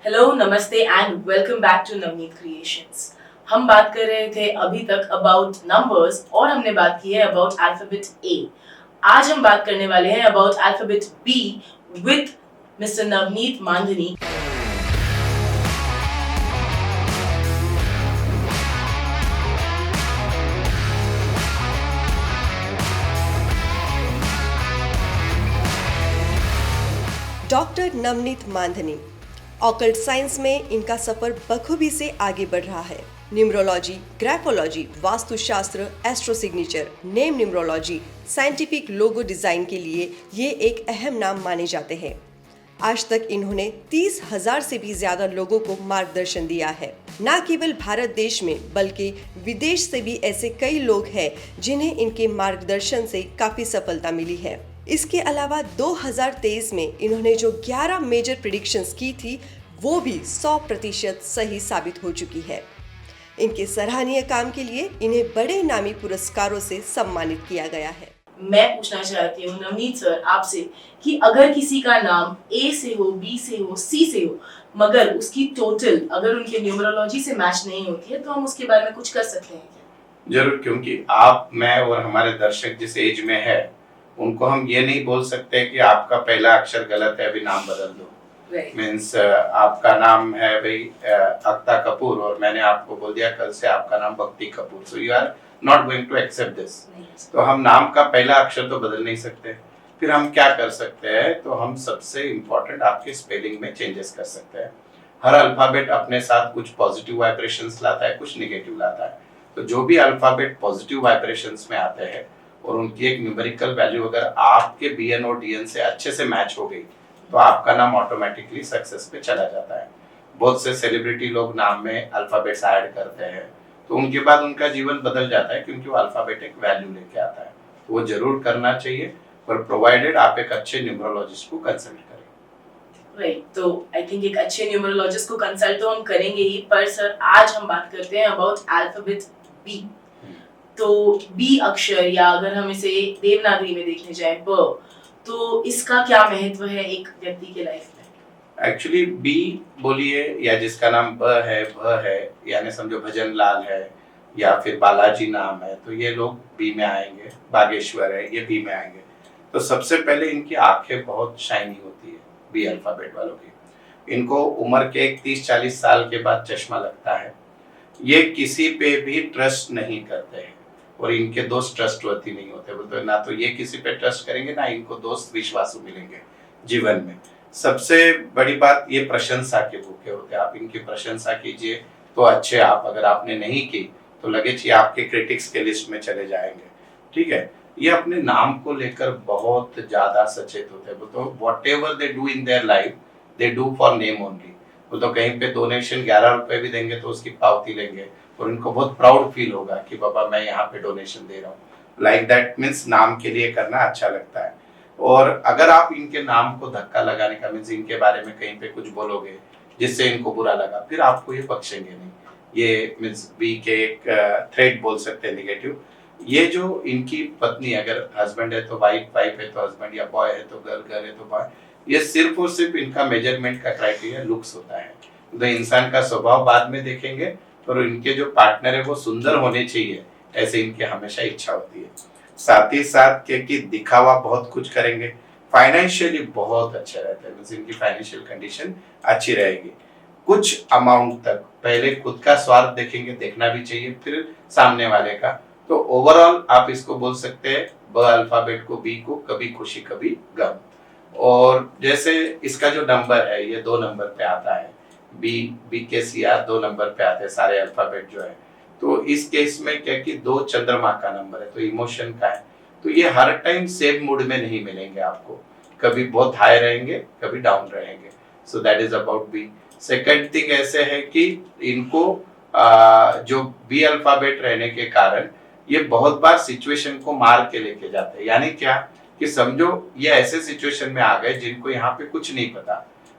Hello, नमस्ते and welcome back to Navneet creations. हम बात कर रहे थे अभी तक अबाउट नंबर्स और हमने बात की है अबाउट अल्फाबेट ए। आज हम बात करने वाले हैं about alphabet B with mister Navneet Mandhani. Doctor Navneet Mandhani. Occult science में इनका सफर बखूबी से आगे बढ़ रहा है। Numerology, graphology, vastushastra, astro signature, name numerology, scientific logo design के लिए ये एक अहम नाम माने जाते हैं। आज तक इन्होंने 30,000 से भी ज्यादा लोगों को मार्गदर्शन दिया है। न केवल भारत देश में बल्कि विदेश से भी ऐसे कई लोग हैं जिन्हें इनके मार्गदर्शन से काफी सफलता मिली है। इसके अलावा 2023 में इन्होंने जो 11 मेजर प्रेडिक्शंस की थी वो भी 100% सही साबित हो चुकी है। इनके सराहनीय काम के लिए इन्हें बड़े नामी पुरस्कारों से सम्मानित किया गया है। मैं पूछना चाहती हूँ नवनीत सर आपसे कि अगर किसी का नाम ए से हो, बी से हो, सी से हो, मगर उसकी टोटल अगर उनके न्यूमरोलॉजी से मैच नहीं होती है तो हम उसके बारे में कुछ कर सकते हैं क्या? जरूर, क्योंकि आप, मैं और हमारे दर्शक जिस एज में है उनको हम ये नहीं बोल सकते कि आपका पहला अक्षर गलत है अभी नाम बदल दो। मीन्स आपका नाम है भाई अक्ता कपूर और मैंने आपको बोल दिया कल से आपका नाम Bhakti Kapoor, so you are not going to accept this. तो हम नाम का पहला अक्षर तो बदल नहीं सकते। फिर हम क्या कर सकते हैं, तो हम सबसे इम्पोर्टेंट आपके स्पेलिंग में चेंजेस कर सकते हैं। हर अल्फाबेट अपने साथ कुछ पॉजिटिव वाइब्रेशंस लाता है, कुछ निगेटिव लाता है। तो जो भी अल्फाबेट पॉजिटिव वाइब्रेशंस में आते हैं और उनकी एक न्यूमेरिकल वैल्यू अगर आपके बीएन और डीएन से अच्छे से मैच हो गई तो आपका नाम ऑटोमेटिकली सक्सेस पे चला जाता है। बहुत से सेलिब्रिटी लोग नाम में अल्फाबेट्स ऐड करते हैं तो उनके बाद उनका जीवन बदल जाता है, क्योंकि वो अल्फाबेट एक वैल्यू लेके आता है। तो वो जरूर करना चाहिए, पर प्रोवाइडेड आप एक अच्छे न्यूमरोलॉजिस्ट को कंसल्ट करें। राइट, तो आई थिंक एक अच्छे न्यूमरोलॉजिस्ट को कंसल्ट तो हम करेंगे ही, पर सर आज हम बात करते हैं अबाउट अल्फाबेट बी। तो बी अक्षर, या अगर हम इसे देवनागरी में देखने जाए ब, तो इसका क्या महत्व है एक व्यक्ति के लाइफ में? एक्चुअली बी बोलिए या जिसका नाम ब है, यानी समझो भजन लाल है या फिर बालाजी नाम है, तो ये लोग बी में आएंगे। बागेश्वर है, ये बी में आएंगे। तो सबसे पहले इनकी आंखें बहुत शाइनी होती है बी अल्फाबेट वालों की। इनको उम्र के 30-40 साल के बाद चश्मा लगता है। ये किसी पे भी ट्रस्ट नहीं करते हैं और इनके दोस्त ट्रस्टवर्दी नहीं होते। बोलते ना तो ये किसी पे ट्रस्ट करेंगे ना इनको दोस्त विश्वासु मिलेंगे जीवन में। सबसे बड़ी बात, ये प्रशंसा के भूखे होते हैं। आप इनकी प्रशंसा कीजिए तो अच्छे, आप अगर आपने नहीं की तो लगे कि आपके क्रिटिक्स के लिस्ट में चले जाएंगे। ठीक है, ये अपने नाम को लेकर बहुत ज्यादा सचेत होते हैं। तो what ever they do in their life they do for name only. वो तो कहीं पे डोनेशन 11 रुपए भी देंगे तो उसकी पावती लेंगे और इनको बहुत प्राउड फील होगा कि बाबा मैं यहाँ पे डोनेशन दे रहा हूँ। लाइक दैट मीन्स नाम के लिए करना अच्छा लगता है। और अगर आप इनके नाम को धक्का लगाने का मीन्स इनके बारे में कहीं पे कुछ बोलोगे जिससे इनको बुरा लगा, फिर आपको ये बख्शेंगे नहीं। ये मीन्स बी के एक थ्रेड बोल सकते हैं निगेटिव। ये जो इनकी पत्नी, अगर हस्बैंड है तो वाइफ, वाइफ है तो हस्बैंड, या बॉय है तो गर्ल, गर्ल है तो बॉय, ये सिर्फ और सिर्फ इनका मेजरमेंट का क्राइटेरिया लुक्स होता है। तो इंसान का स्वभाव बाद में देखेंगे, पर इनके जो पार्टनर है वो सुंदर होने चाहिए, ऐसे इनकी हमेशा इच्छा होती है। साथ ही साथ कि दिखावा बहुत कुछ करेंगे। फाइनेंशियली बहुत अच्छे रहते हैं, इनकी फाइनेंशियल कंडीशन अच्छी रहेगी। कुछ अमाउंट तक पहले खुद का स्वार्थ देखेंगे, देखना भी चाहिए, फिर सामने वाले का। तो ओवरऑल आप इसको बोल सकते हैं ब अल्फाबेट को, बी को, कभी खुशी कभी गम। और जैसे इसका जो नंबर है ये 2 नंबर पे आता है। बी के सी आर 2 नंबर पे आते हैं सारे अल्फाबेट जो है। तो इस केस में क्या कि 2 चंद्रमा का नंबर है, तो इमोशन का है। तो ये हर टाइम सेम मूड में नहीं मिलेंगे आपको, कभी बहुत हाई रहेंगे, कभी डाउन रहेंगे। So that is about B. Second thing ऐसे है कि इनको जो बी अल्फाबेट रहने के कारण ये बहुत बार सिचुएशन को मार के लेके जाते हैं। यानी क्या कि समझो ये ऐसे सिचुएशन में आ गए जिनको यहाँ पे कुछ नहीं पता,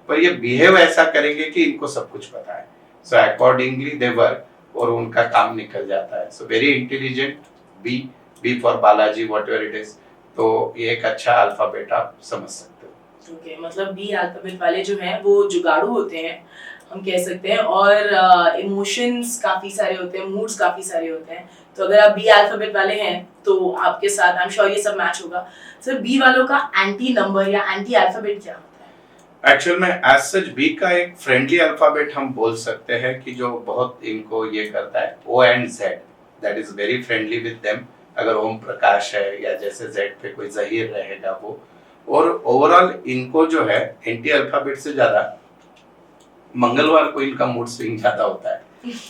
पर ये बिहेव ऐसा करेंगे कि इनको सब कुछ पता है। सो अकॉर्डिंगली दे वर्क और उनका काम निकल जाता है। So very intelligent, B for Balaji, whatever it is. तो ये एक अच्छा अल्फाबेट आप समझ सकते हो। ओके मतलब बी अल्फाबेट वाले जो हैं वो जुगाड़ू होते हैं, हम कह सकते हैं, और इमोशंस काफी सारे होते हैं, मूड्स काफी सारे होते हैं। तो अगर आप बी अल्फाबेट वाले हैं तो आपके साथ आई एम श्योर ये सब मैच होगा। सर बी वालों का एंटी नंबर या एंटी अल्फाबेट क्या होता है? एक्चुअल में एज सच बी का एक फ्रेंडली अल्फाबेट हम बोल सकते हैं कि जो बहुत इनको ये करता है, O and Z, that is very friendly with them. अगर ओम प्रकाश है या जैसे जेड पे कोई जहीर रहेगा वो, और ओवरऑल इनको जो है एंटी अल्फाबेट से ज्यादा मंगलवार को इनका मूड स्विंग ज्यादा होता है।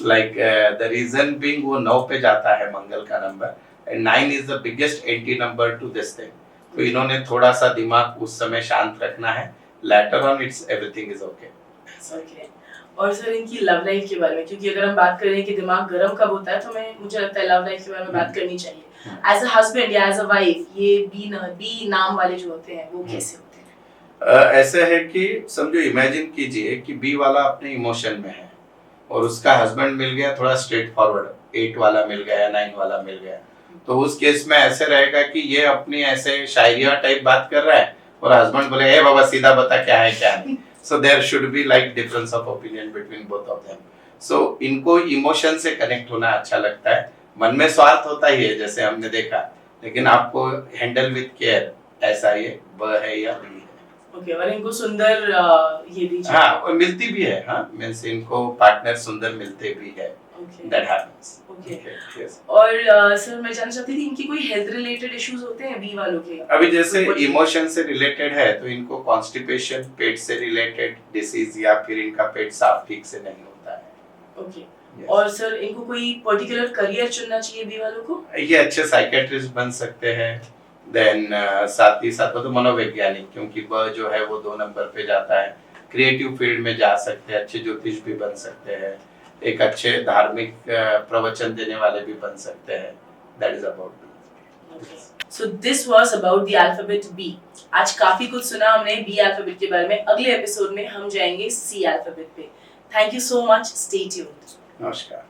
लाइक द रीजन बीइंग वो 9 पे जाता है मंगल का number, and 9 is the biggest anti number two this thing. तो इन्होंने थोड़ा सा दिमाग उस समय शांत रखना है, later on it's everything is okay. Okay. और सर इनकी लव लाइफ के बारे में, क्योंकि अगर हम बात करें कि दिमाग गर्म कब होता है, तो मुझे लगता है लव लाइफ के बारे में बात करनी चाहिए। एज अ हस्बैंड या एज अ वाइफ ये बी नाम वाले जो होते हैं वो कैसे होते हैं? ऐसे है कि समझो, इमेजिन कीजिए कि बी वाला अपने इमोशन में है और उसका हस्बैंड मिल गया थोड़ा स्ट्रेट फॉरवर्ड, 8 वाला मिल गया, 9 वाला मिल गया, तो उस केस में ऐसे रहेगा कि ये अपनी ऐसे शायरिया टाइप बात कर रहा है और हस्बैंड बोले ए बाबा सीधा बता क्या है क्या नहीं। So there should be like difference of opinion between both of them. So इनको इमोशन से कनेक्ट होना अच्छा लगता है, मन में स्वार्थ होता ही है जैसे हमने देखा, लेकिन आपको हैंडल विद केयर, ऐसा ये ब है या बी है। ओके। और इनको सुंदर ये दीजिए। हाँ, और मिलती भी है, हाँ मींस इनको पार्टनर सुंदर मिलते भी है। Okay. That happens. Okay. Yes. और सर मैं जानना चाहती थी इनकी कोई हेल्थ रिलेटेड इश्यूज होते हैं बी वालों के? अभी जैसे कोई- इमोशन से रिलेटेड है तो इनको कॉन्स्टिपेशन, पेट से रिलेटेड डिसीज, या फिर इनका पेट साफ ठीक से नहीं होता है। ओके। Yes. और सर इनको कोई पर्टिकुलर करियर चुनना चाहिए बी वालों को? ये अच्छे साइकेट्रिस्ट बन सकते हैं, देन साथ ही साथ तो मनोवैज्ञानिक, क्योंकि ब जो है वो 2 नंबर पे जाता है, क्रिएटिव फील्ड में जा सकते हैं, अच्छे ज्योतिष भी बन सकते हैं, एक अच्छे धार्मिक प्रवचन देने वाले भी बन सकते हैं। That is about. So this was about the alphabet B. आज काफी कुछ सुना हमने बी अल्फाबेट के बारे में। अगले एपिसोड में हम जाएंगे सी अल्फाबेट पे। Thank you so much, stay tuned. नमस्कार।